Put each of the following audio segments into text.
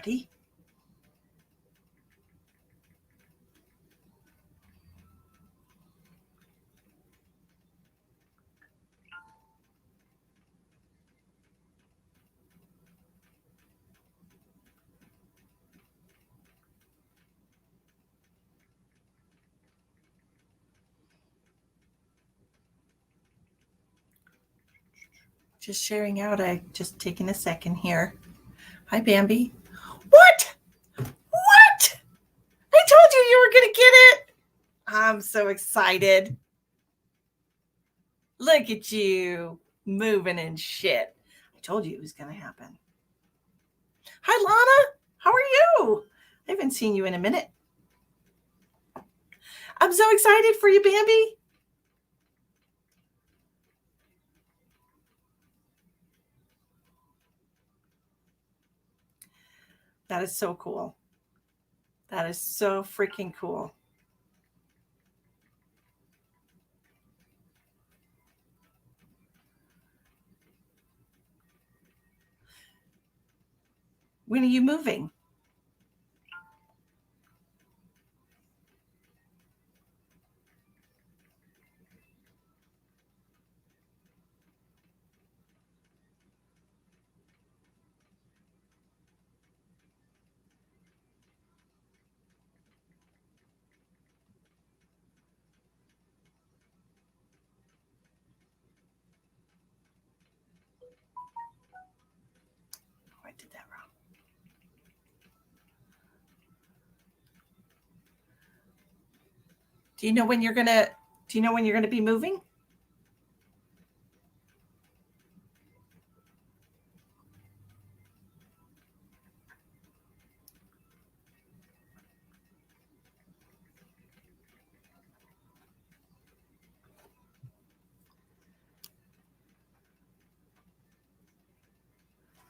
everybody. Just sharing out. I just taking a second here. Hi, Bambi. What? What? I told you were going to get it. I'm so excited. Look at you moving and shit. I told you it was going to happen. Hi, Lana. How are you? I haven't seen you in a minute. I'm so excited for you, Bambi. That is so cool. That is so freaking cool. When are you moving? Oh, I did that wrong. Do you know when you're gonna be moving?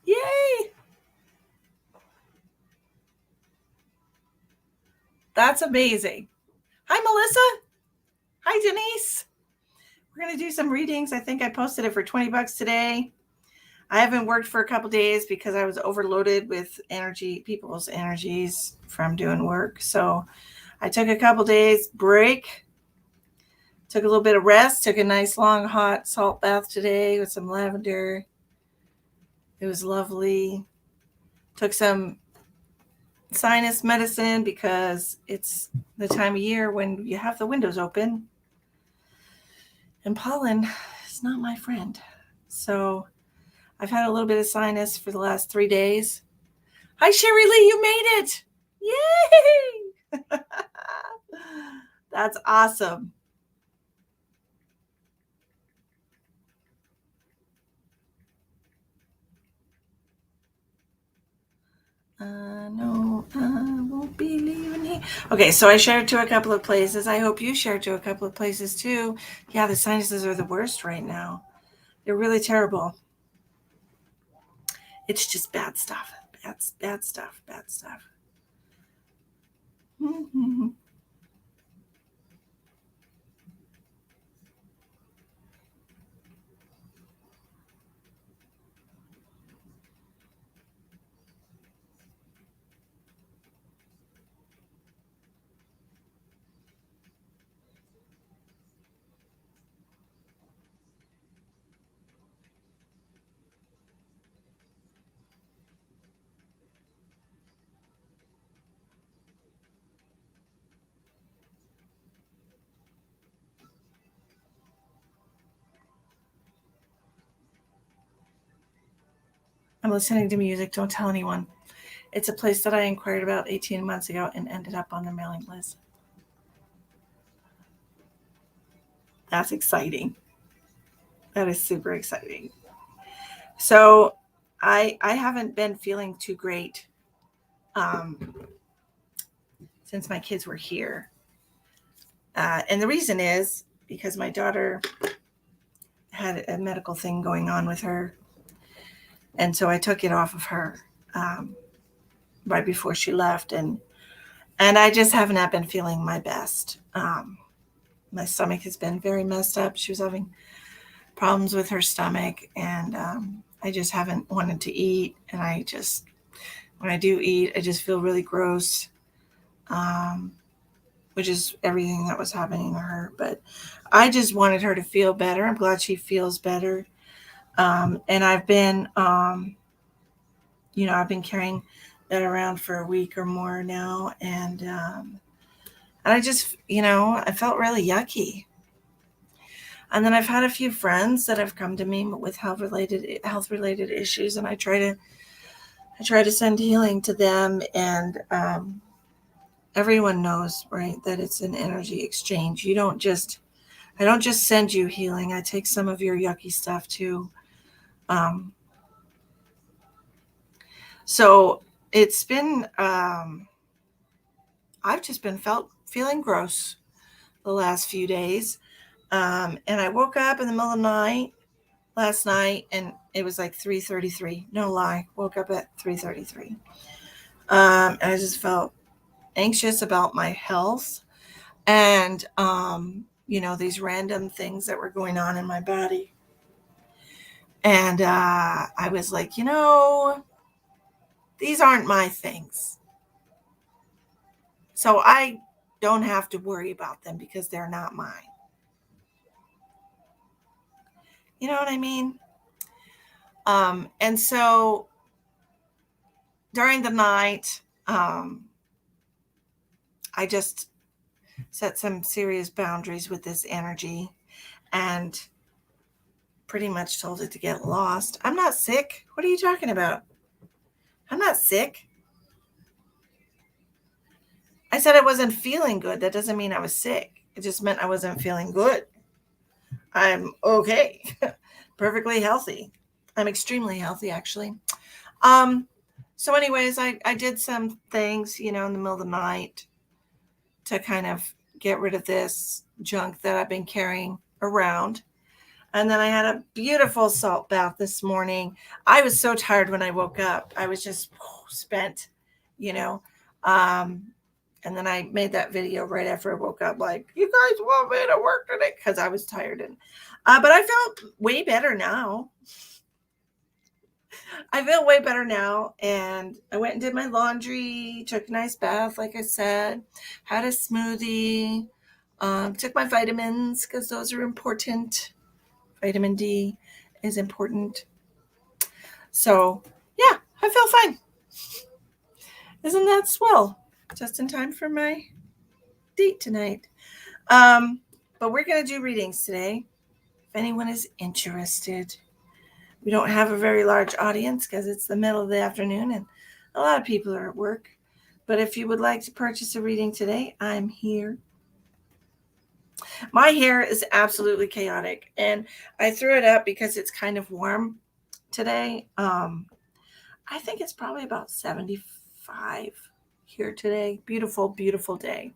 Yay! That's amazing. Hi, Melissa. Hi, Denise. We're going to do some readings. I think I posted it for $20 today. I haven't worked for a couple days because I was overloaded with people's energies from doing work. So I took a couple days break, took a little bit of rest, took a nice long hot salt bath today with some lavender. It was lovely. Took some sinus medicine because it's the time of year when you have the windows open. And pollen is not my friend. So I've had a little bit of sinus for the last 3 days. Hi, Sherry Lee, you made it. Yay! That's awesome. No, I won't be leaving here. Okay, so I shared to a couple of places. I hope you shared to a couple of places too. Yeah, the sinuses are the worst right now. They're really terrible. It's just bad stuff. Bad stuff. Mm-hmm. I'm listening to music. Don't tell anyone. It's a place that I inquired about 18 months ago and ended up on the mailing list. That's exciting. That is super exciting. So I haven't been feeling too great since my kids were here. And the reason is because my daughter had a medical thing going on with her. And so I took it off of her right before she left. And I just have not been feeling my best. My stomach has been very messed up. She was having problems with her stomach, and I just haven't wanted to eat. And I just when I do eat, I just feel really gross, which is everything that was happening to her. But I just wanted her to feel better. I'm glad she feels better. And I've been, I've been carrying that around for a week or more now. And I just, I felt really yucky. And then I've had a few friends that have come to me with health related issues, and I try to send healing to them. And everyone knows, right, that it's an energy exchange. I don't just send you healing. I take some of your yucky stuff too. So it's been, I've just been feeling gross the last few days. And I woke up in the middle of the night last night, and it was like 3:33. No lie, woke up at 3:33. And I just felt anxious about my health, and these random things that were going on in my body. And I was like, these aren't my things, so I don't have to worry about them because they're not mine. You know what I mean? And so during the night, I just set some serious boundaries with this energy and pretty much told it to get lost. I'm not sick. What are you talking about? I'm not sick. I said I wasn't feeling good. That doesn't mean I was sick. It just meant I wasn't feeling good. I'm okay. Perfectly healthy. I'm extremely healthy, actually. So anyways, I did some things, in the middle of the night to kind of get rid of this junk that I've been carrying around. And then I had a beautiful salt bath this morning. I was so tired when I woke up. I was just spent, and then I made that video right after I woke up, like, you guys want me to work today? Because I was tired. And but I felt way better now. I feel way better now. And I went and did my laundry, took a nice bath, like I said, had a smoothie, took my vitamins because those are important. Vitamin D is important. So, yeah, I feel fine. Isn't that swell? Just in time for my date tonight. But we're going to do readings today. If anyone is interested. We don't have a very large audience because it's the middle of the afternoon and a lot of people are at work. But if you would like to purchase a reading today, I'm here. My hair is absolutely chaotic, and I threw it up because it's kind of warm today. I think it's probably about 75 here today. Beautiful, beautiful day.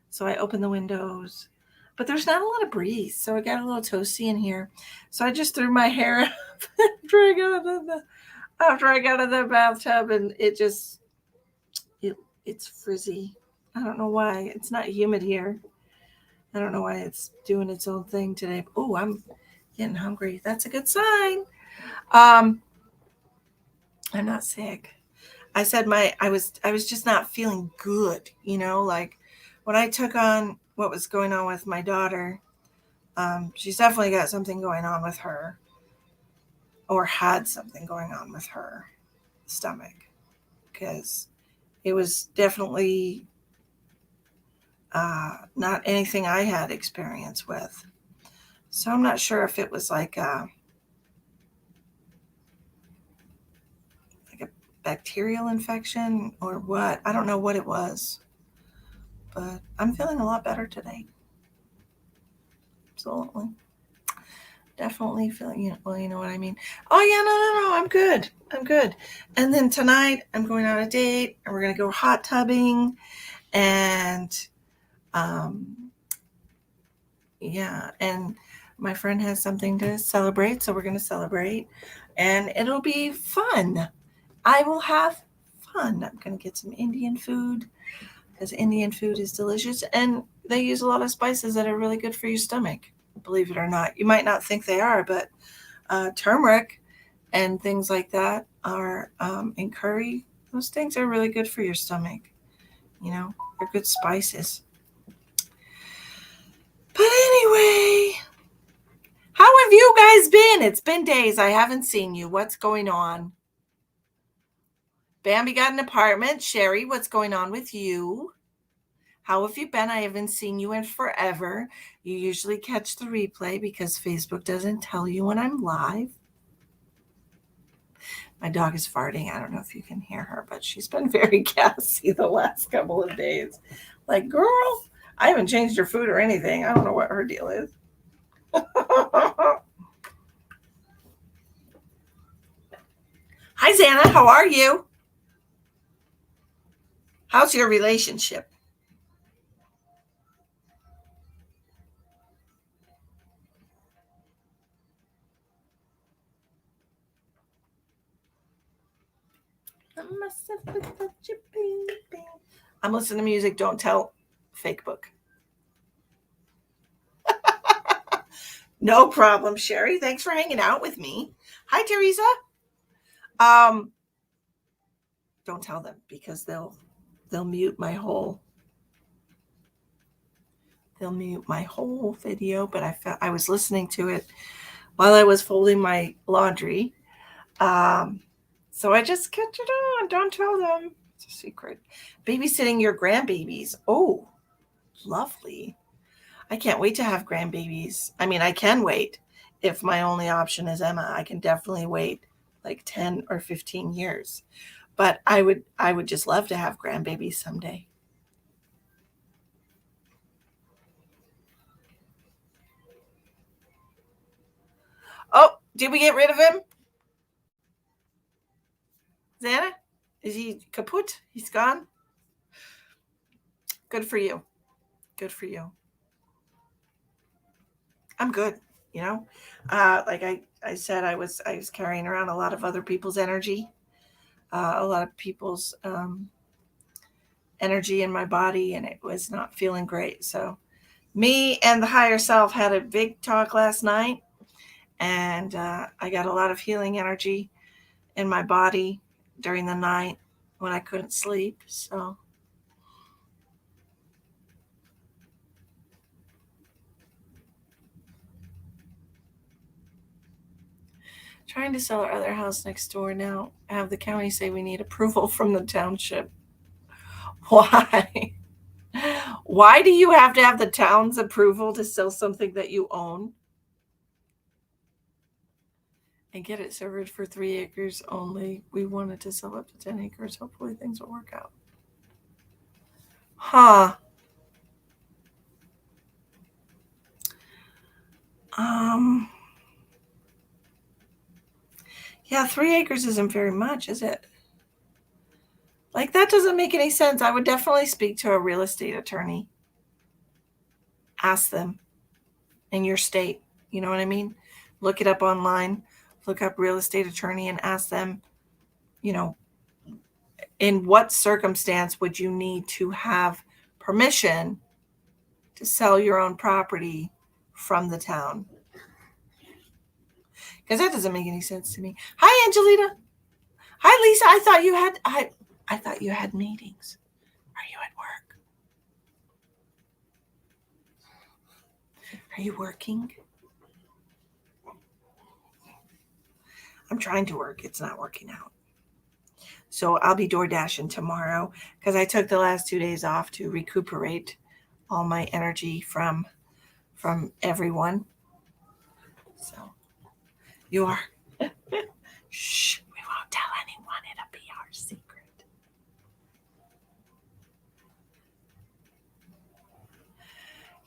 So I opened the windows, but there's not a lot of breeze, so it got a little toasty in here. So I just threw my hair up after I got out of the bathtub, and it's frizzy. I don't know why. It's not humid here. I don't know why it's doing its own thing today. Oh, I'm getting hungry. That's a good sign. I'm not sick. I said I was just not feeling good, like when I took on what was going on with my daughter. She's definitely got something going on with her, or had something going on with her stomach, because it was definitely not anything I had experience with. So I'm not sure if it was like a bacterial infection or what. I don't know what it was, but I'm feeling a lot better today. Absolutely. Definitely feeling, you know what I mean? Oh yeah, no, I'm good. And then tonight I'm going on a date, and we're going to go hot tubbing, and yeah, and my friend has something to celebrate, so we're going to celebrate, and it'll be fun. I will have fun. I'm going to get some Indian food because Indian food is delicious, and they use a lot of spices that are really good for your stomach. Believe it or not. You might not think they are, but turmeric and things like that are in curry Those things are really good for your stomach. You know, they're good spices. But anyway, how have you guys been? It's been days. I haven't seen you. What's going on? Bambi got an apartment. Sherry, what's going on with you? How have you been? I haven't seen you in forever. You usually catch the replay because Facebook doesn't tell you when I'm live. My dog is farting. I don't know if you can hear her, but she's been very gassy the last couple of days. Like, girl, I haven't changed her food or anything. I don't know what her deal is. Hi, Xana. How are you? How's your relationship? I'm listening to music. Don't tell fake book. No problem, Sherry. Thanks for hanging out with me. Hi, Teresa. Don't tell them because they'll mute my whole video. But I was listening to it while I was folding my laundry. So I just kept it on. Don't tell them. It's a secret. Babysitting your grandbabies. Oh, lovely. I can't wait to have grandbabies. I mean, I can wait. If my only option is Emma, I can definitely wait like 10 or 15 years. But I would just love to have grandbabies someday. Oh, did we get rid of him? Xana? Is he kaput? He's gone? Good for you. Good for you. I'm good. You know, like I said, I was carrying around a lot of other people's energy, a lot of people's energy in my body, and it was not feeling great. So me and the higher self had a big talk last night, and I got a lot of healing energy in my body during the night when I couldn't sleep. So trying to sell our other house next door now. Have the county say we need approval from the township. Why? Why do you have to have the town's approval to sell something that you own? And get it surveyed for 3 acres only. We wanted to sell up to 10 acres. Hopefully things will work out. Huh. Yeah, 3 acres isn't very much, is it? Like, that doesn't make any sense. I would definitely speak to a real estate attorney. Ask them in your state. You know what I mean? Look it up online. Look up real estate attorney and ask them, you know, in what circumstance would you need to have permission to sell your own property from the town? Because that doesn't make any sense to me. Hi, Angelita. Hi, Lisa. I thought you had meetings. Are you at work? Are you working? I'm trying to work. It's not working out. So I'll be door dashing tomorrow because I took the last 2 days off to recuperate all my energy from everyone. So you are. Shh, we won't tell anyone. It'll be our secret.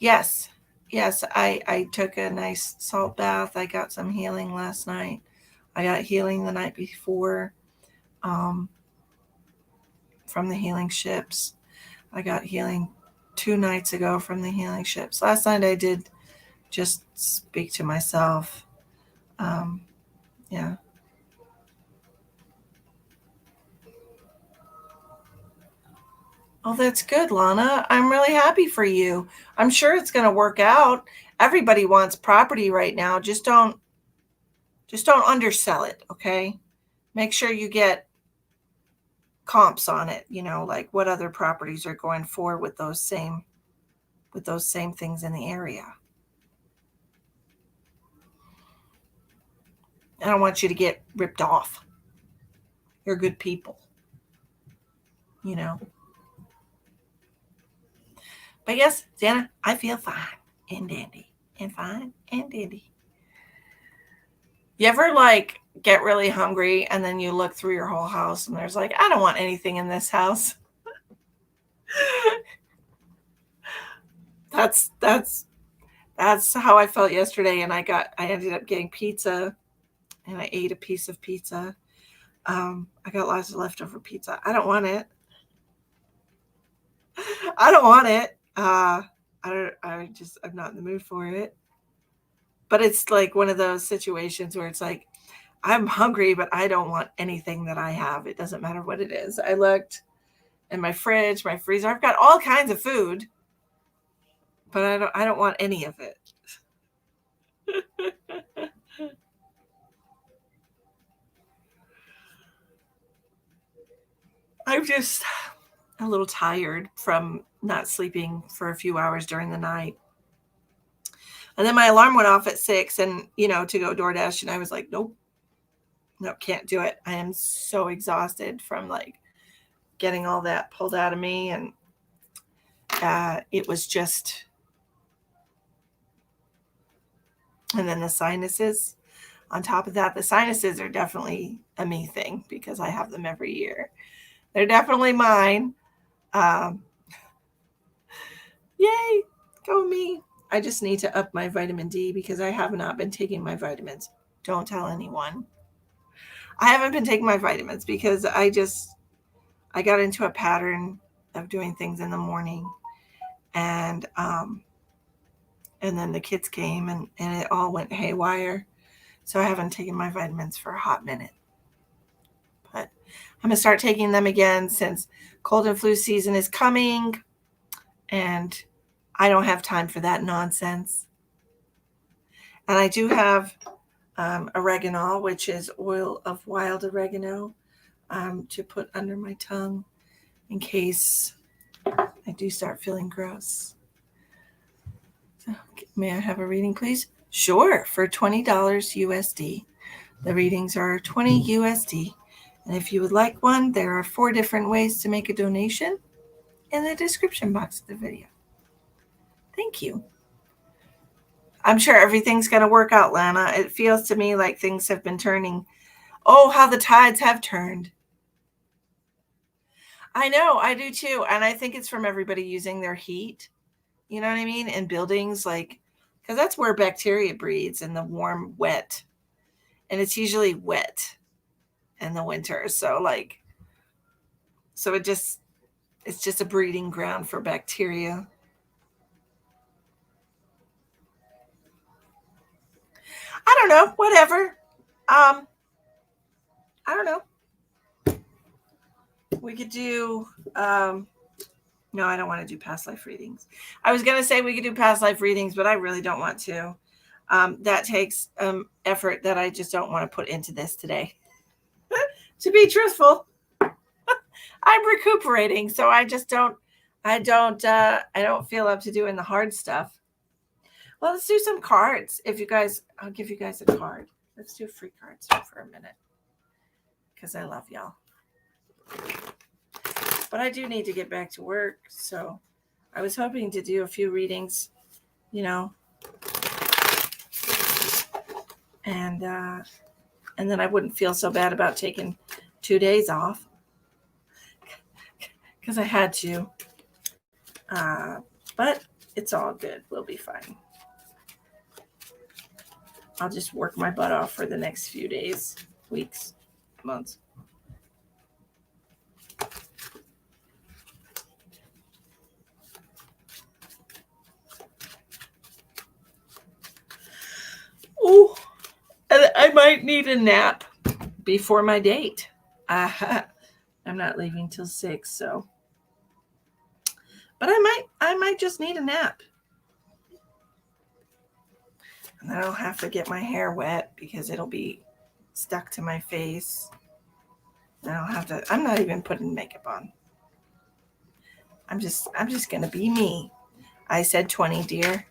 Yes. I took a nice salt bath. I got some healing last night. I got healing the night before from the healing ships. I got healing 2 nights ago from the healing ships. Last night I did just speak to myself. Yeah. Oh, that's good, Lana. I'm really happy for you. I'm sure it's going to work out. Everybody wants property right now. Just don't undersell it, okay? Make sure you get comps on it, like what other properties are going for with those same things in the area. I don't want you to get ripped off. You're good people, But yes, Xana, I feel fine and dandy and fine and dandy. You ever like get really hungry and then you look through your whole house and there's like, I don't want anything in this house. That's how I felt yesterday. And I ended up getting pizza and I ate a piece of pizza. I got lots of leftover pizza. I don't want it. I don't want it. I'm not in the mood for it. But it's like one of those situations where it's like, I'm hungry, but I don't want anything that I have. It doesn't matter what it is. I looked in my fridge, my freezer. I've got all kinds of food, but I don't want any of it. I'm just a little tired from not sleeping for a few hours during the night. And then my alarm went off at 6 and, to go DoorDash. And I was like, nope, can't do it. I am so exhausted from like getting all that pulled out of me. And it was just, and then the sinuses on top of that. The sinuses are definitely a me thing because I have them every year. They're definitely mine. Yay, go me. I just need to up my vitamin D because I have not been taking my vitamins. Don't tell anyone. I haven't been taking my vitamins because I got into a pattern of doing things in the morning. And then the kids came and it all went haywire. So I haven't taken my vitamins for a hot minute. But I'm going to start taking them again since cold and flu season is coming. And I don't have time for that nonsense. And I do have oregano, which is oil of wild oregano, to put under my tongue in case I do start feeling gross. So, may I have a reading, please? Sure, for $20 USD. The readings are 20 USD. And if you would like one, there are 4 different ways to make a donation in the description box of the video. Thank you. I'm sure everything's going to work out, Lana. It feels to me like things have been turning. Oh, how the tides have turned. I know, I do too. And I think it's from everybody using their heat, you know what I mean? In buildings, like, because that's where bacteria breeds, in the warm, wet. And it's usually wet in the winter. So it's just a breeding ground for bacteria. I don't know, whatever. I don't know. We could do, no, I don't want to do past life readings. I was going to say we could do past life readings, but I really don't want to. That takes effort that I just don't want to put into this today. To be truthful, I'm recuperating, so I don't feel up to doing the hard stuff. Well, let's do some cards. I'll give you guys a card. Let's do free cards for a minute because I love y'all. But I do need to get back to work, so I was hoping to do a few readings, and then I wouldn't feel so bad about taking 2 days off because I had to. But it's all good. We'll be fine. I'll just work my butt off for the next few days, weeks, months. Oh, I might need a nap before my date. I'm not leaving till 6, so. But I might just need a nap. And then I'll have to get my hair wet because it'll be stuck to my face. I don't have to. I'm not even putting makeup on. I'm just gonna be me. I said 20, dear.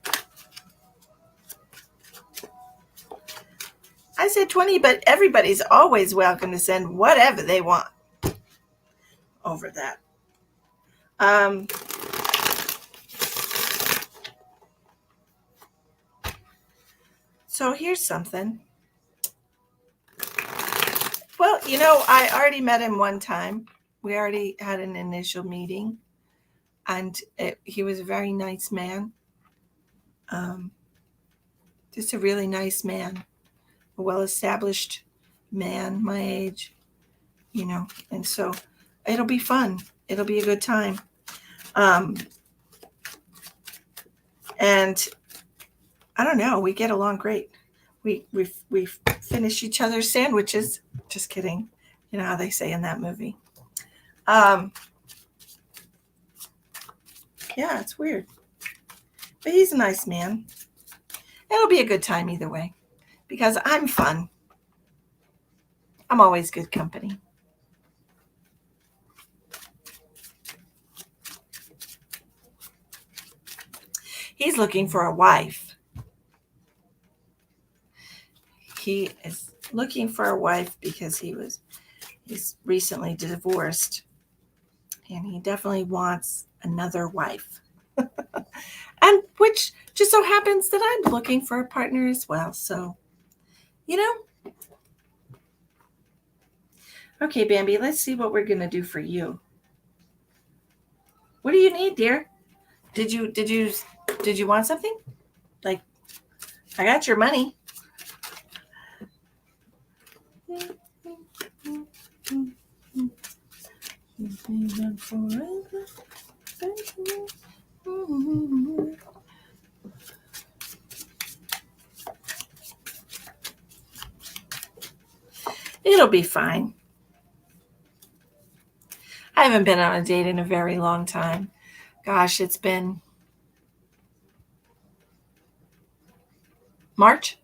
I said 20, but everybody's always welcome to send whatever they want over that. So here's something. Well, I already met him one time. We already had an initial meeting, and he was a very nice man. Just a really nice man, a well-established man, my age, and so it'll be fun. It'll be a good time. And I don't know, we get along great. We finish each other's sandwiches. Just kidding. You know how they say in that movie. Yeah, it's weird. But he's a nice man. It'll be a good time either way because I'm fun. I'm always good company. He's looking for a wife. He is looking for a wife because he's recently divorced, and he definitely wants another wife. And which just so happens that I'm looking for a partner as well. So, Okay, Bambi, let's see what we're going to do for you. What do you need, dear? Did you want something? Like, I got your money. It'll be fine. I haven't been on a date in a very long time. Gosh, it's been March.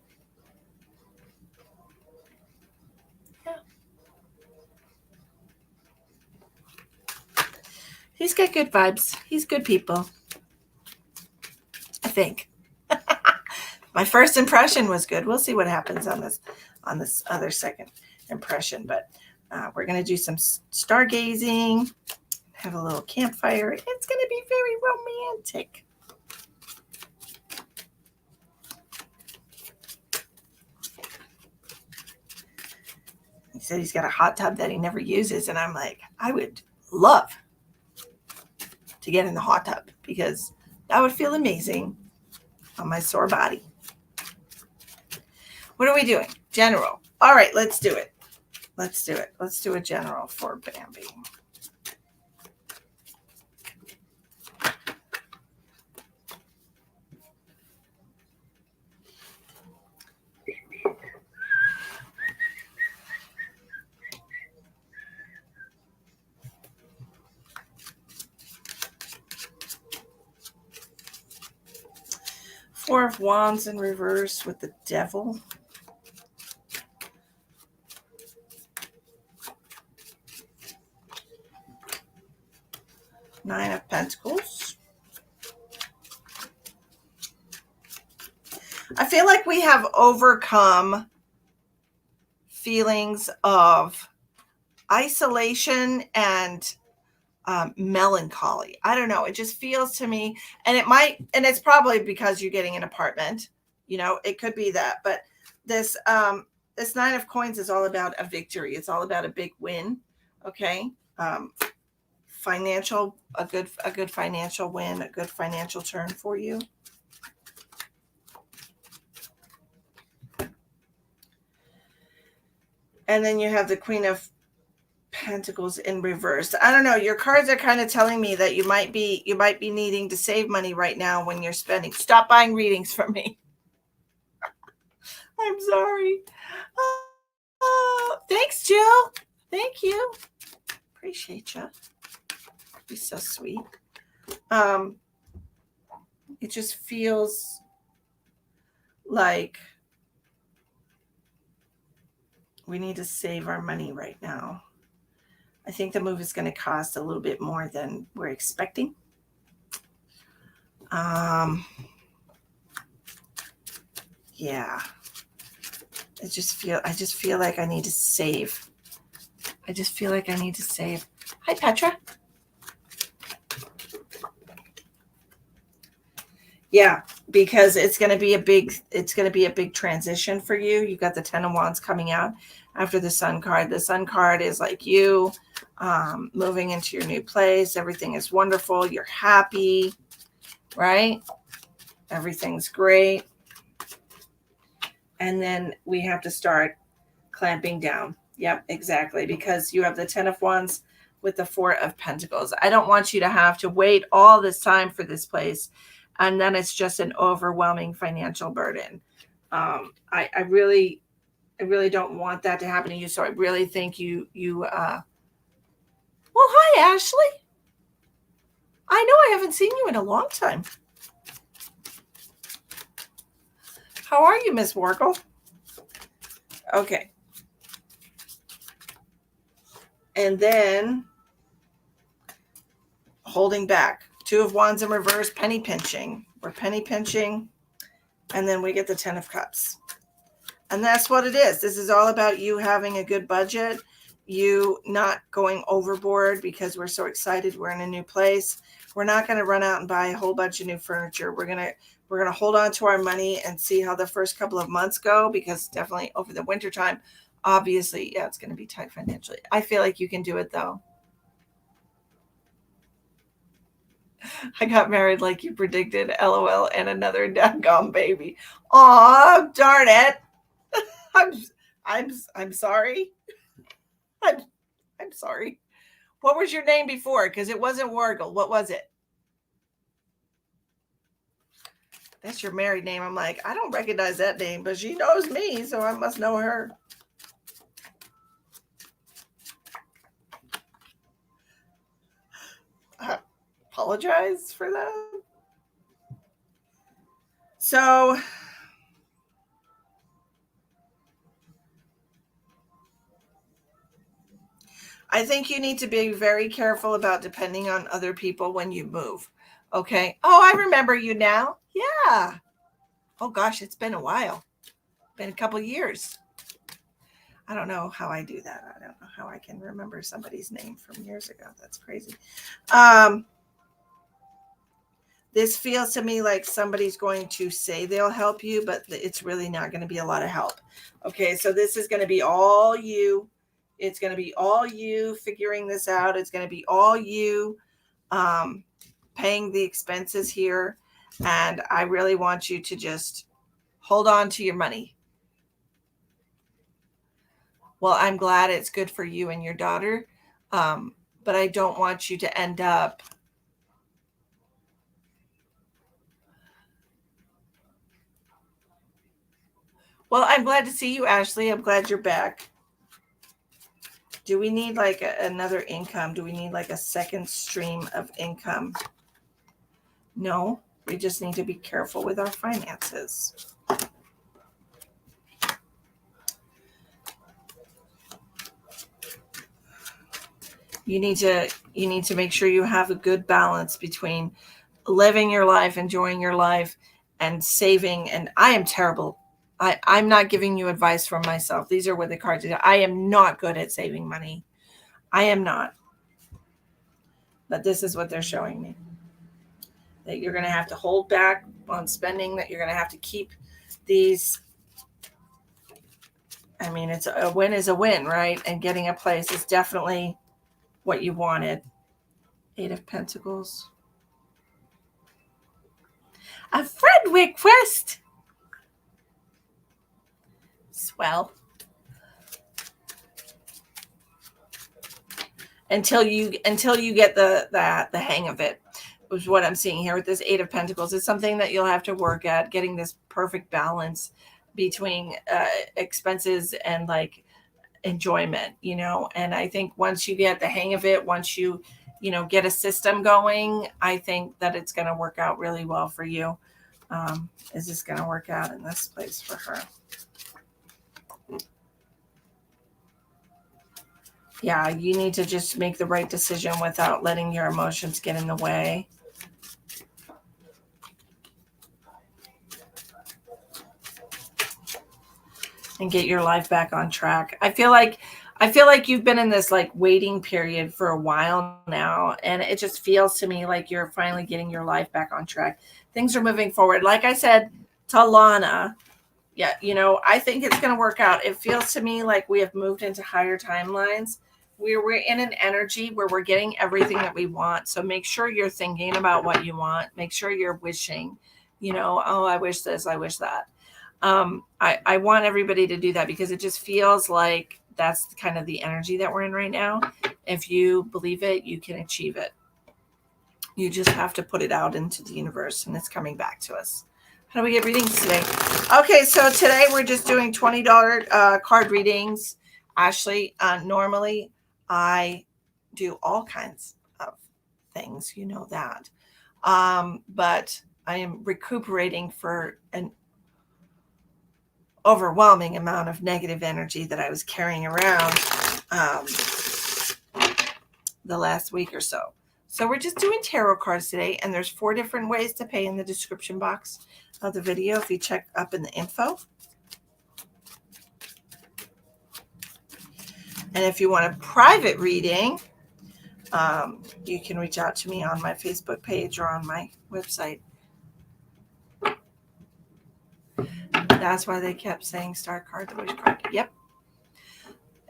Yeah. He's got good vibes. He's good people. I think. My first impression was good. We'll see what happens on this other second impression. But we're going to do some stargazing, have a little campfire. It's going to be very romantic. He said he's got a hot tub that he never uses. And I'm like, I would love to get in the hot tub because that would feel amazing on my sore body. What are we doing? General. All right, let's do it. Let's do it. Let's do a general for Bambi. Four of Wands in reverse with the Devil. Nine of Pentacles. I feel like we have overcome feelings of isolation and melancholy. I don't know. It just feels to me, and it's probably because you're getting an apartment. It could be that, but this Nine of Coins is all about a victory. It's all about a big win. Okay. A good financial win, a good financial turn for you. And then you have the Queen of Pentacles in reverse. I don't know. Your cards are kind of telling me that you might be needing to save money right now when you're spending. Stop buying readings from me. I'm sorry. Thanks, Jill. Thank you. Appreciate you. Be so sweet. It just feels like we need to save our money right now. I think the move is going to cost a little bit more than we're expecting. Yeah. I just feel like I need to save. Hi, Petra. Yeah, because it's going to be a big transition for you. You got the 10 of Wands coming out after the Sun card. The Sun card is like you moving into your new place. Everything is wonderful. You're happy, right? Everything's great. And then we have to start clamping down. Yep, exactly. Because you have the 10 of Wands with the 4 of Pentacles. I don't want you to have to wait all this time for this place. And then it's just an overwhelming financial burden. I really don't want that to happen to you. So I really think well, hi, Ashley. I know I haven't seen you in a long time. How are you, Miss Wargle? Okay. And then holding back. 2 of Wands in reverse, penny pinching. We're penny pinching. And then we get the 10 of Cups. And that's what it is. This is all about you having a good budget, you not going overboard because we're so excited we're in a new place. We're not going to run out and buy a whole bunch of new furniture. We're going to hold on to our money and see how the first couple of months go, because definitely over the winter time, obviously, yeah, it's going to be tight financially. I feel like you can do it though. I got married like you predicted, LOL, and another dadgum baby. Aw, darn it. I'm sorry. I'm sorry. What was your name before? Because it wasn't Wargle. What was it? That's your married name. I'm like, I don't recognize that name, but she knows me, so I must know her. I apologize for that. So I think you need to be very careful about depending on other people when you move. Okay. Oh, I remember you now. Yeah. Oh gosh, it's been a while. Been a couple years. I don't know how I do that. I don't know how I can remember somebody's name from years ago. That's crazy. This feels to me like somebody's going to say they'll help you, but it's really not going to be a lot of help. Okay, so this is going to be all you. It's going to be all you figuring this out. It's going to be all you paying the expenses here. And I really want you to just hold on to your money. Well, I'm glad it's good for you and your daughter. But I don't want you to end up Well, I'm glad to see you, Ashley. I'm glad you're back. Do we need like another income? Do we need like a second stream of income? No, we just need to be careful with our finances. You need to make sure you have a good balance between living your life, enjoying your life, and saving. And I am terrible. I'm not giving you advice from myself. These are what the cards do. I am not good at saving money. I am not. But this is what they're showing me. That you're going to have to hold back on spending, that you're going to have to keep these. I mean, it's a win is a win, right? And getting a place is definitely what you wanted. 8 of Pentacles. A friend request. Swell. Until you get the hang of it, was what I'm seeing here with this 8 of Pentacles. It's something that you'll have to work at, getting this perfect balance between expenses and like enjoyment, and I think once you get the hang of it, once you get a system going, I think that it's going to work out really well for you. Is this going to work out in this place for her? Yeah, you need to just make the right decision without letting your emotions get in the way. And get your life back on track. I feel like you've been in this like waiting period for a while now, and it just feels to me like you're finally getting your life back on track. Things are moving forward. Like I said to Lana, yeah, I think it's going to work out. It feels to me like we have moved into higher timelines. We're in an energy where we're getting everything that we want. So make sure you're thinking about what you want. Make sure you're wishing, oh, I wish this, I wish that. I want everybody to do that because it just feels like that's kind of the energy that we're in right now. If you believe it, you can achieve it. You just have to put it out into the universe and it's coming back to us. How do we get readings today? Okay, so today we're just doing $20 card readings. Ashley, normally I do all kinds of things, you know that. But I am recuperating for an overwhelming amount of negative energy that I was carrying around the last week or so. So we're just doing tarot cards today, and there's 4 different ways to pay in the description box of the video if you check up in the info. And if you want a private reading, you can reach out to me on my Facebook page or on my website. That's why they kept saying star card, the wish card. Yep.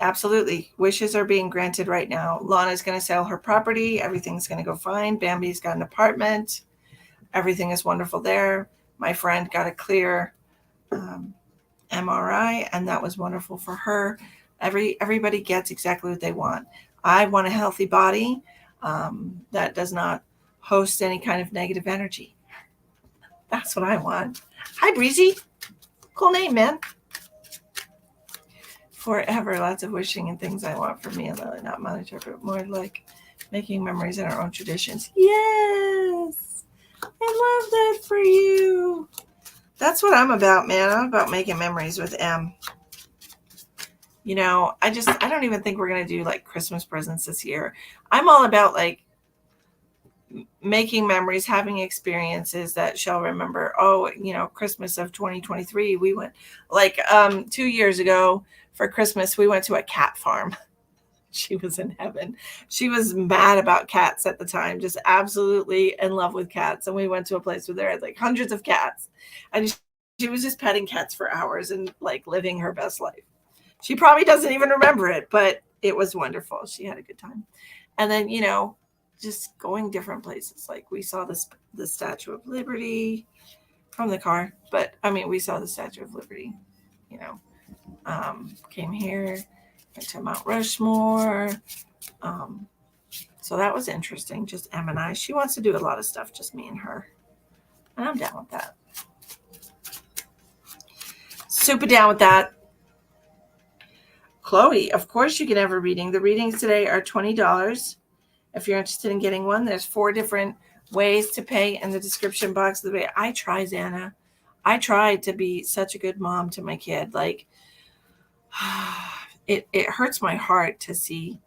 Absolutely. Wishes are being granted right now. Lana's going to sell her property. Everything's going to go fine. Bambi's got an apartment. Everything is wonderful there. My friend got a clear MRI, and that was wonderful for her. Everybody gets exactly what they want. I want a healthy body that does not host any kind of negative energy. That's what I want. Hi, Breezy. Cool name, man. Forever, lots of wishing and things I want for me and Lily, not monetary, but more like making memories in our own traditions. Yes, I love that for you. That's what I'm about, man. I'm about making memories with M. I don't even think we're going to do like Christmas presents this year. I'm all about like making memories, having experiences that she'll remember. Oh, Christmas of 2023, we went like 2 years ago for Christmas, we went to a cat farm. She was in heaven. She was mad about cats at the time, just absolutely in love with cats. And we went to a place where there had like hundreds of cats. And she was just petting cats for hours and like living her best life. She probably doesn't even remember it, but it was wonderful. She had a good time. And then, just going different places. Like we saw the Statue of Liberty from the car. But I mean, we saw the Statue of Liberty, came here, went to Mount Rushmore. So that was interesting. Just Em and I. She wants to do a lot of stuff, just me and her. And I'm down with that. Super down with that. Chloe, of course you can have a reading. The readings today are $20. If you're interested in getting one, there's 4 different ways to pay in the description box. The way I try, Xana. I tried to be such a good mom to my kid. Like, it hurts my heart to see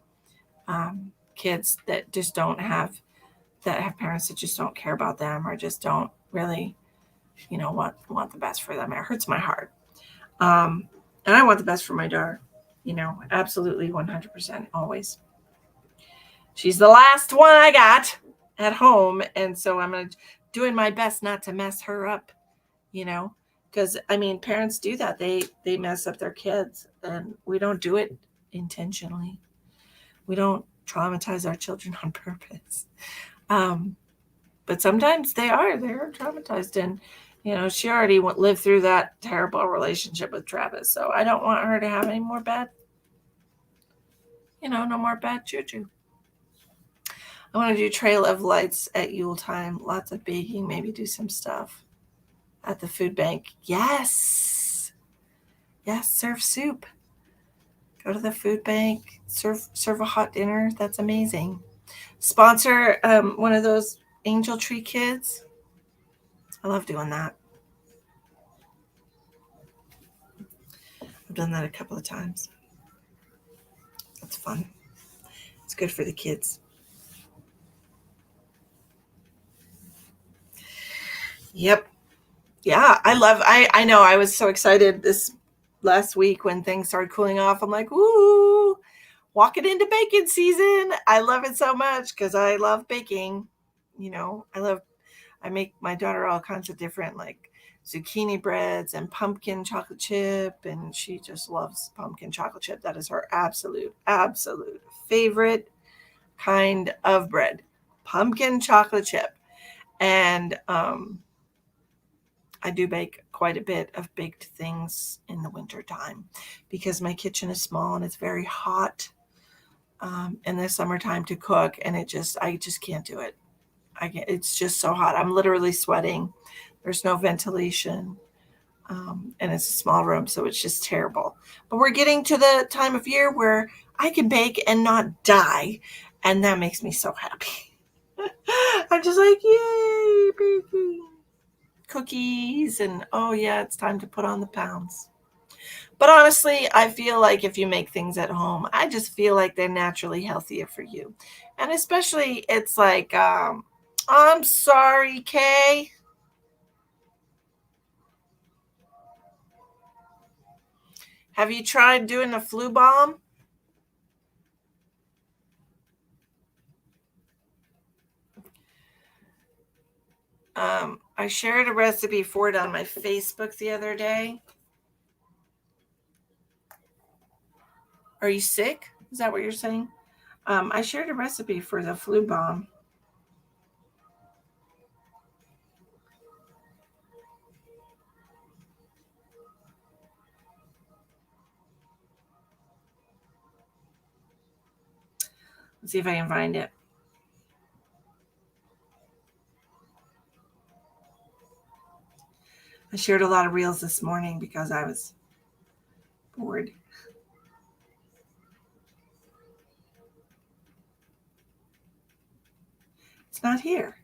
kids that just that have parents that just don't care about them or just don't really, want the best for them. It hurts my heart. And I want the best for my daughter, absolutely 100% always. She's the last one I got at home. And so I'm doing my best not to mess her up, because parents do that. They mess up their kids, and we don't do it intentionally. We don't traumatize our children on purpose. But sometimes they're traumatized, and she already lived through that terrible relationship with Travis. So I don't want her to have any more bad, no more bad choo-choo. I want to do Trail of Lights at Yule time. Lots of baking, maybe do some stuff at the food bank. Yes, serve soup. Go to the food bank, serve a hot dinner. That's amazing. Sponsor one of those angel tree kids. I love doing that. I've done that a couple of times. It's fun. It's good for the kids. Yep. Yeah, I know I was so excited this last week when things started cooling off. I'm like, "Ooh, walking into baking season." I love it so much because I love baking. I make my daughter all kinds of different like zucchini breads and pumpkin chocolate chip, and she just loves pumpkin chocolate chip. That is her absolute favorite kind of bread, pumpkin chocolate chip. And I do bake quite a bit of baked things in the winter time because my kitchen is small and it's very hot in the summertime to cook, and I just can't do it. It's just so hot. I'm literally sweating. There's no ventilation, and it's a small room, so it's just terrible. But we're getting to the time of year where I can bake and not die, and that makes me so happy. I'm just like, yay, baking cookies, and oh yeah, it's time to put on the pounds. But honestly, I feel like if you make things at home, I just feel like they're naturally healthier for you. And especially, it's like, I'm sorry, Kay. Have you tried doing the flu bomb? I shared a recipe for it on my Facebook the other day. Are you sick? Is that what you're saying? I shared a recipe for the flu bomb. Let's see if I can find it. I shared a lot of reels this morning because I was bored. It's not here.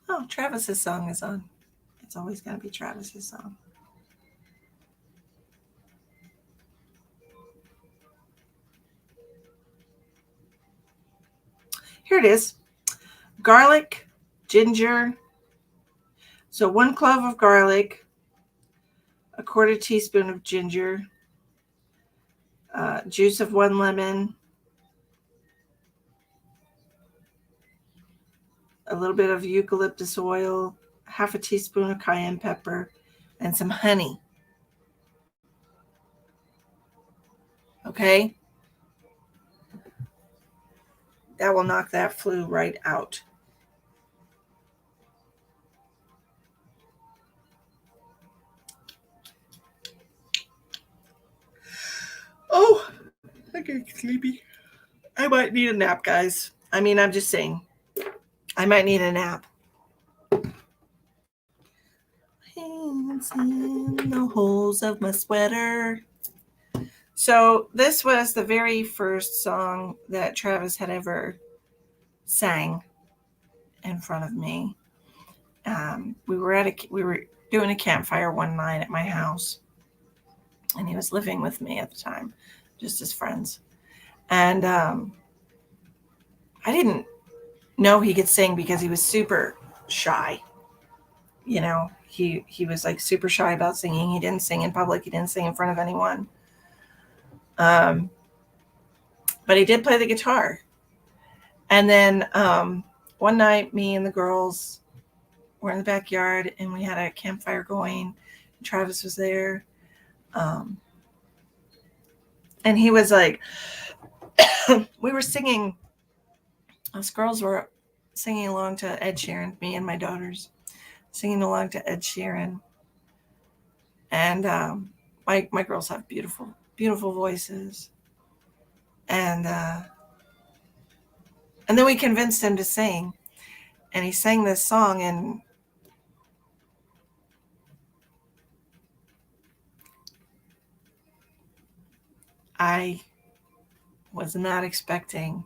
Oh, Travis's song is on. It's always going to be Travis's song. Here it is. Garlic, ginger. So 1 clove of garlic, a 1/4 teaspoon of ginger, juice of 1 lemon, a little bit of eucalyptus oil, 1/2 teaspoon of cayenne pepper, and some honey. Okay? That will knock that flu right out. Oh, I get sleepy. I might need a nap, guys. I mean, I'm just saying. I might need a nap. Hands in the holes of my sweater. So this was the very first song that Travis had ever sang in front of me. We were doing a campfire one night at my house, and he was living with me at the time, just as friends. And I didn't know he could sing because he was super shy. He was like super shy about singing. He didn't sing in public. He didn't sing in front of anyone. But he did play the guitar. And then one night, me and the girls were in the backyard, and we had a campfire going. Travis was there. And he was like, we were singing. Us girls were singing along to Ed Sheeran, me and my daughters, singing along to Ed Sheeran. And my girls have beautiful, beautiful voices. And then we convinced him to sing. And he sang this song, and I was not expecting.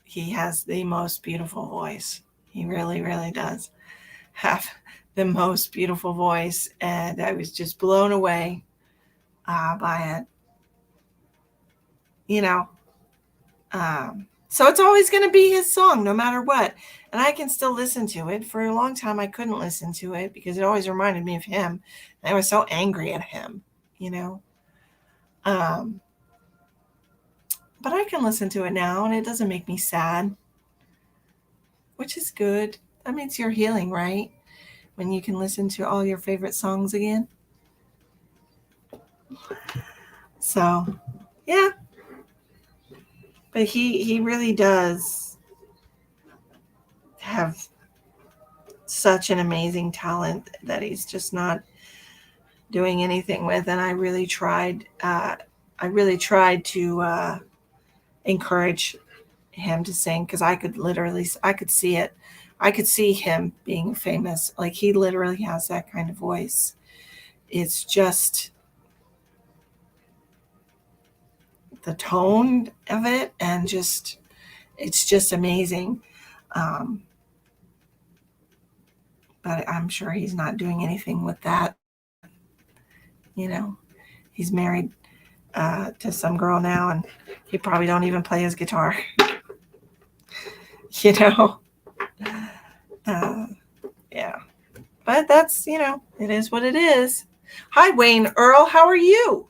He has the most beautiful voice. He really, really does have the most beautiful voice, and I was just blown away by it. You know, so it's always going to be his song, no matter what. And I can still listen to it. For a long time, I couldn't listen to it because it always reminded me of him. And I was so angry at him, you know. Um, but I can listen to it now, and it doesn't make me sad, which is good. That means you're healing, right? When you can listen to all your favorite songs again. So, yeah. But he really does have such an amazing talent that he's just not doing anything with. And I really tried to encourage him to sing, because I could see it. I could see him being famous. Like, he literally has that kind of voice. It's just the tone of it, and it's just amazing. Um, but I'm sure he's not doing anything with that. You know, he's married to some girl now, and he probably don't even play his guitar. You know, yeah. But that's, it is what it is. Hi, Wayne Earl. How are you?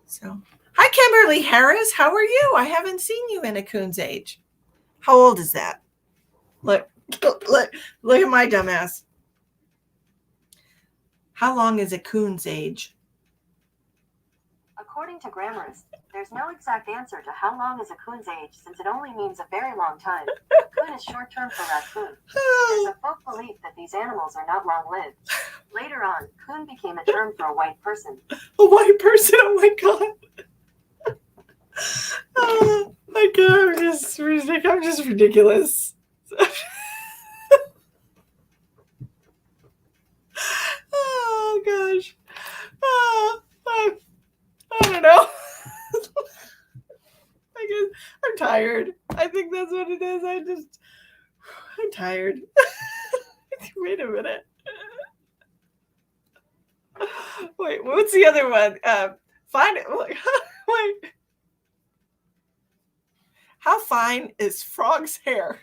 So, hi, Kimberly Harris. How are you? I haven't seen you in a coon's age. How old is that? Look at my dumbass. How long is a coon's age? According to grammarists, there's no exact answer to how long is a coon's age, since it only means a very long time. Coon is short term for raccoon. There's a folk belief that these animals are not long-lived. Later on, coon became a term for a white person. A white person? Oh my god. Oh my god, I'm just ridiculous. Oh gosh. I don't know. I guess I'm tired. I think that's what it is. I'm tired. Wait a minute. Wait, what's the other one? Find it. Wait. How fine is frog's hair?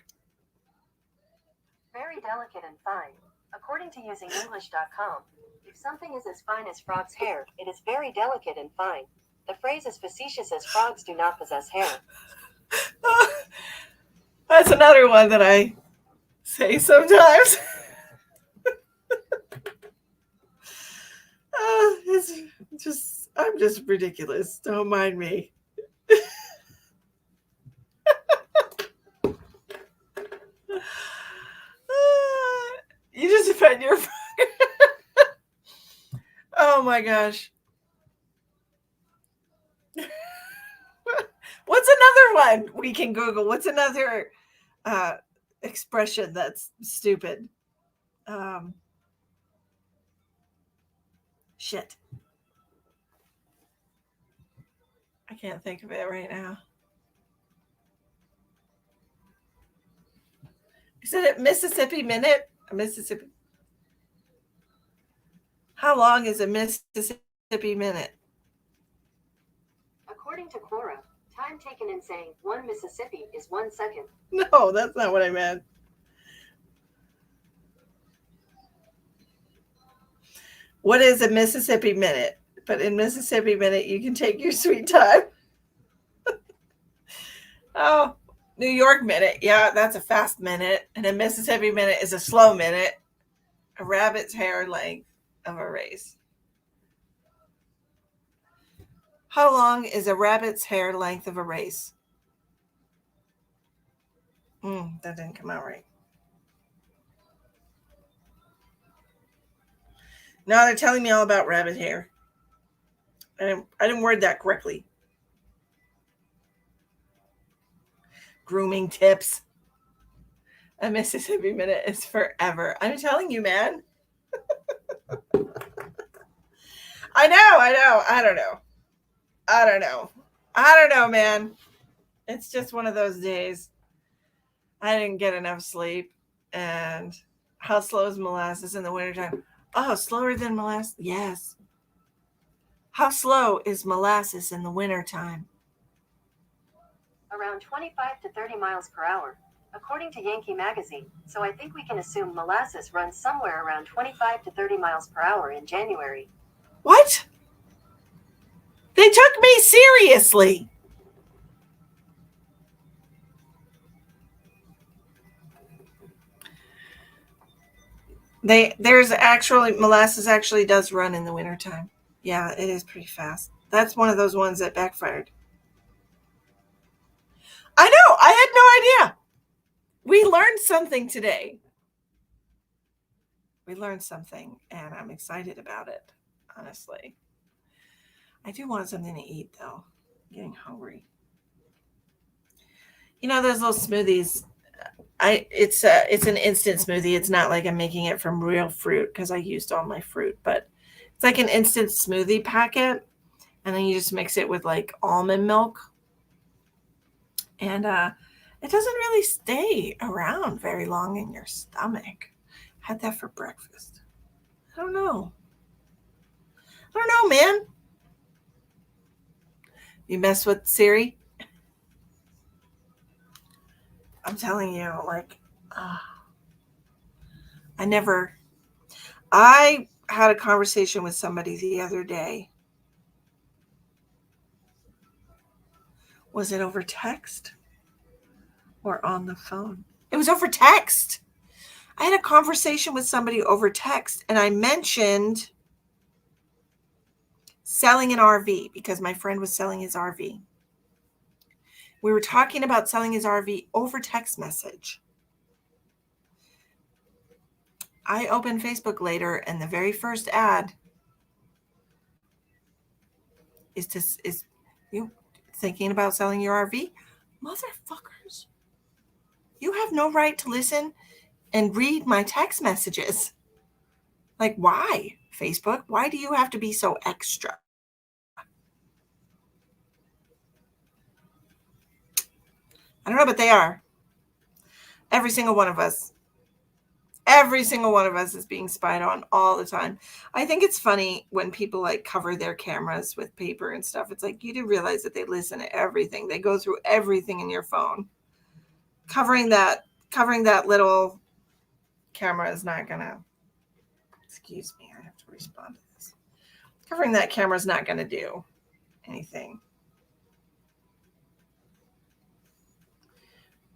Very delicate and fine. According to usingenglish.com, if something is as fine as frog's hair, it is very delicate and fine. The phrase is facetious, as frogs do not possess hair. That's another one that I say sometimes. I'm just ridiculous. Don't mind me. You just offend your. Oh my gosh. What's another one we can Google? What's another expression that's stupid? Shit. I can't think of it right now. Is it a Mississippi Minute? A Mississippi. How long is a Mississippi Minute? According to Quora, time taken in saying 1 Mississippi is 1 second. No, that's not what I meant. What is a Mississippi Minute? But in Mississippi Minute, you can take your sweet time. Oh, New York Minute. Yeah, that's a fast minute. And a Mississippi Minute is a slow minute. A rabbit's hair length of a race. How long is a rabbit's hair length of a race? That didn't come out right. No, they're telling me all about rabbit hair. I didn't word that correctly. Grooming tips. A Mississippi Minute is forever. I'm telling you, man. I know. I don't know, man. It's just one of those days. I didn't get enough sleep, and How slow is molasses in the wintertime? Oh, slower than molasses? Yes. How slow is molasses in the wintertime? Around 25 to 30 miles per hour, according to Yankee Magazine. So I think we can assume molasses runs somewhere around 25 to 30 miles per hour in January. What? They took me seriously. There's actually molasses actually does run in the wintertime. Yeah, it is pretty fast. That's one of those ones that backfired. I know. I had no idea. We learned something today. We learned something, and I'm excited about it, honestly. I do want something to eat, though. I'm getting hungry. You know those little smoothies. It's an instant smoothie. It's not like I'm making it from real fruit because I used all my fruit, but it's like an instant smoothie packet, and then you just mix it with like almond milk, and it doesn't really stay around very long in your stomach. Had that for breakfast. I don't know. I don't know, man. You mess with Siri? I'm telling you, like, I had a conversation with somebody the other day. Was it over text or on the phone? It was over text. I had a conversation with somebody over text, and I mentioned selling an RV because my friend was selling his RV. We were talking about selling his RV over text message. I opened Facebook later, and the very first ad is you thinking about selling your RV? Motherfuckers. You have no right to listen and read my text messages. Like, why, Facebook? Why do you have to be so extra? I don't know, but they are. Every single one of us. Every single one of us is being spied on all the time. I think it's funny when people like cover their cameras with paper and stuff. It's like you do realize that they listen to everything. They go through everything in your phone. Covering that little camera is not gonna. Excuse me, I have to respond to this. Covering that camera is not gonna do anything.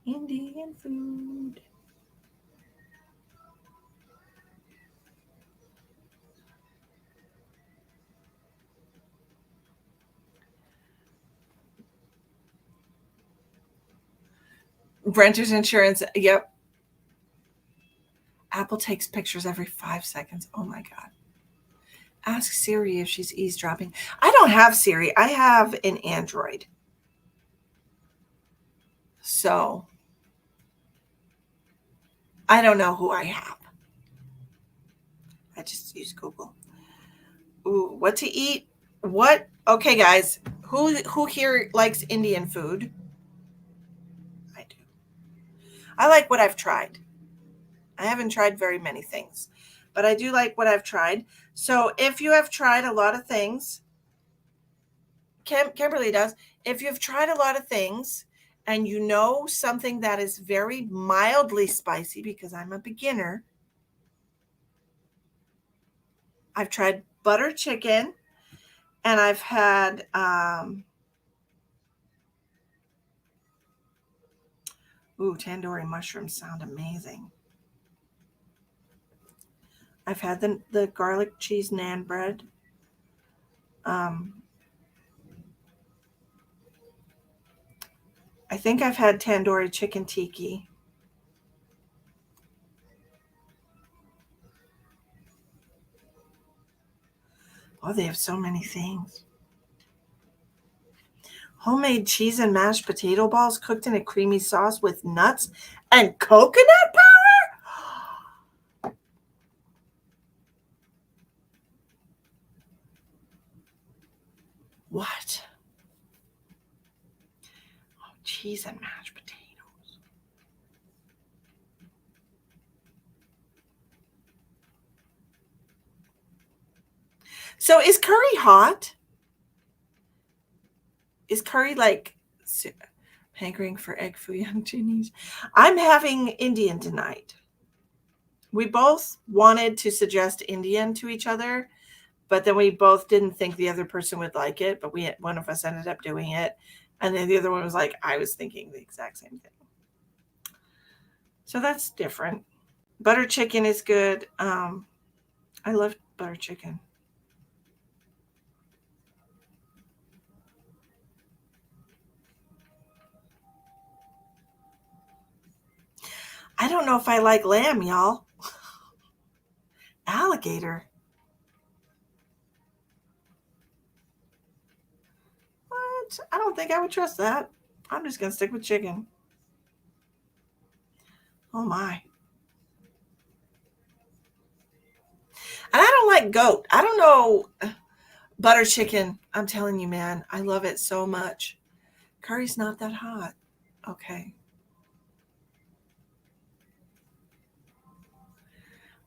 Indian food. Renter's insurance. Yep. Apple takes pictures every 5 seconds. Oh my God. Ask Siri if she's eavesdropping. I don't have Siri. I have an Android. So I don't know who I have. I just use Google. Ooh, what to eat? What? Okay, guys. Who here likes Indian food? I do. I like what I've tried. I haven't tried very many things, but I do like what I've tried. So if you have tried a lot of things, Kimberly does. If you've tried a lot of things and you know something that is very mildly spicy, because I'm a beginner, I've tried butter chicken and I've had tandoori mushrooms sound amazing. I've had the garlic cheese naan bread. I think I've had tandoori chicken tiki. Oh, they have so many things. Homemade cheese and mashed potato balls cooked in a creamy sauce with nuts and coconut power? What? Oh, cheese and mashed potatoes. So is curry hot? Is curry like hankering for egg foo young Chinese? I'm having Indian tonight. We both wanted to suggest Indian to each other, but then we both didn't think the other person would like it. But one of us ended up doing it, and then the other one was like, I was thinking the exact same thing. So that's different. Butter chicken is good. I love butter chicken. I don't know if I like lamb, y'all. Alligator. What? I don't think I would trust that. I'm just going to stick with chicken. Oh my. And I don't like goat. I don't know. Butter chicken. I'm telling you, man, I love it so much. Curry's not that hot. Okay.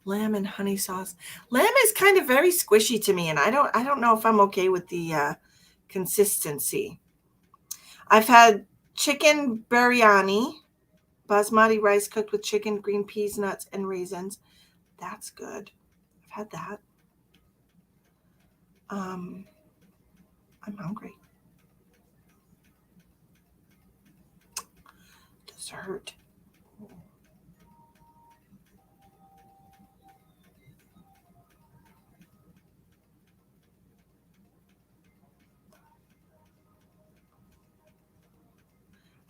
Lamb and honey sauce. Lamb is kind of very squishy to me, and I don't know if I'm okay with the consistency. I've had chicken biryani, basmati rice cooked with chicken, green peas, nuts, and raisins. That's good. I've had that. I'm hungry. Dessert.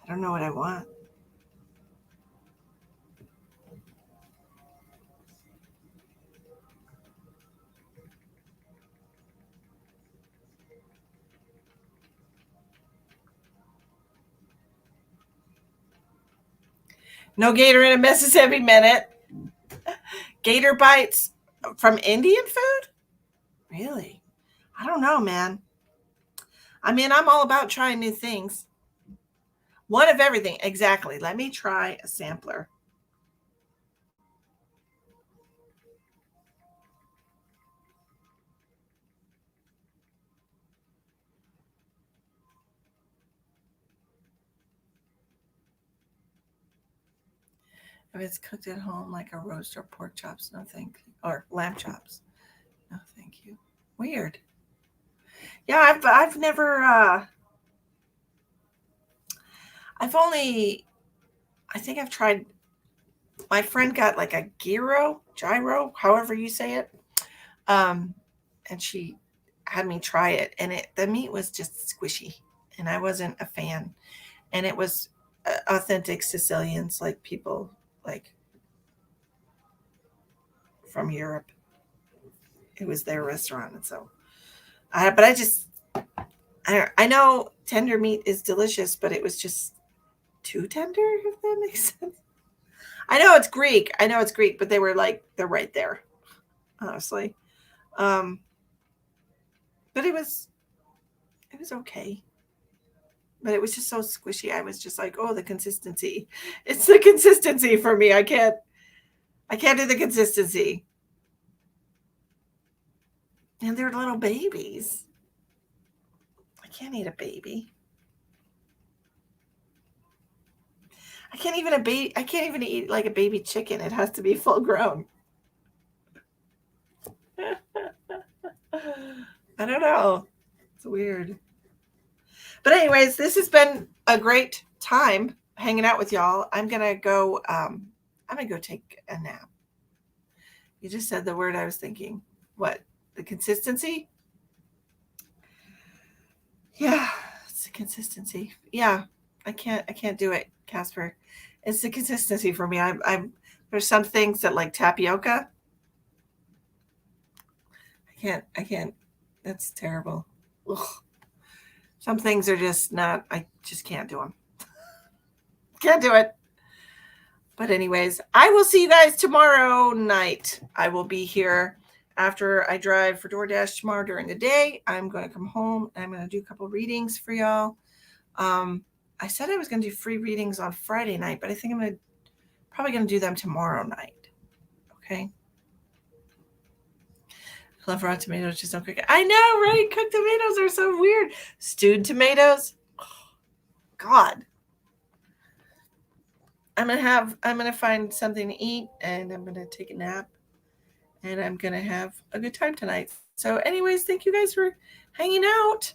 I don't know what I want. No gator in a Mississippi minute. Gator bites from Indian food? Really? I don't know, man. I mean, I'm all about trying new things. One of everything. Exactly. Let me try a sampler. If it's cooked at home like a roast or pork chops, no thank you. Or lamb chops. No thank you. Weird. Yeah, I've never I've only I think I've tried my friend got like a gyro, however you say it. Um and she had me try it, and the meat was just squishy, and I wasn't a fan. And it was authentic Sicilians, like people like from Europe. It was their restaurant, and so but I know tender meat is delicious, but it was just too tender, if that makes sense. I know it's Greek. But they were like they're right there, honestly. Um, but it was okay. But it was just so squishy. I was just like, oh, the consistency. It's the consistency for me. I can't do the consistency. And they're little babies. I can't eat a baby. I can't even eat like a baby chicken. It has to be full grown. I don't know. It's weird. But anyways, this has been a great time hanging out with y'all. I'm gonna go take a nap. You just said the word I was thinking. What? The consistency? Yeah, it's the consistency. Yeah. I can't do it, Casper. It's the consistency for me. I'm there's some things that like tapioca. I can't. That's terrible. Ugh. Some things are just not, I just can't do them. Can't do it. But anyways, I will see you guys tomorrow night. I will be here after I drive for DoorDash tomorrow during the day. I'm going to come home and I'm going to do a couple readings for y'all. I said I was going to do free readings on Friday night, but I think I'm probably going to do them tomorrow night. Okay. I love raw tomatoes, just don't cook it. I know, right? Cooked tomatoes are so weird. Stewed tomatoes. Oh, God. I'm gonna find something to eat, and I'm gonna take a nap, and I'm gonna have a good time tonight. So, anyways, thank you guys for hanging out.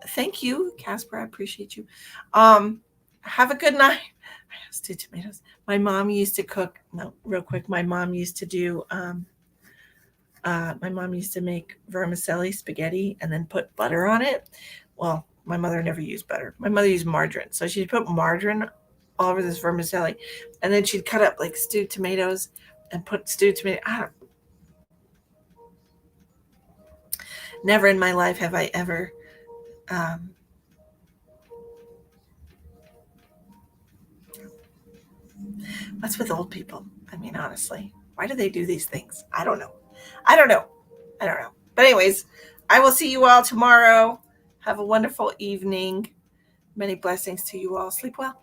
Thank you, Casper. I appreciate you. Have a good night. Stewed tomatoes. My mom used to cook. No, real quick. My mom used to do. My mom used to make vermicelli spaghetti and then put butter on it. Well, my mother never used butter. My mother used margarine. So she'd put margarine all over this vermicelli. And then she'd cut up like stewed tomatoes and put stewed tomato. Never in my life have I ever what's with old people? I mean, honestly, why do they do these things? I don't know. But anyways, I will see you all tomorrow. Have a wonderful evening. Many blessings to you all. Sleep well.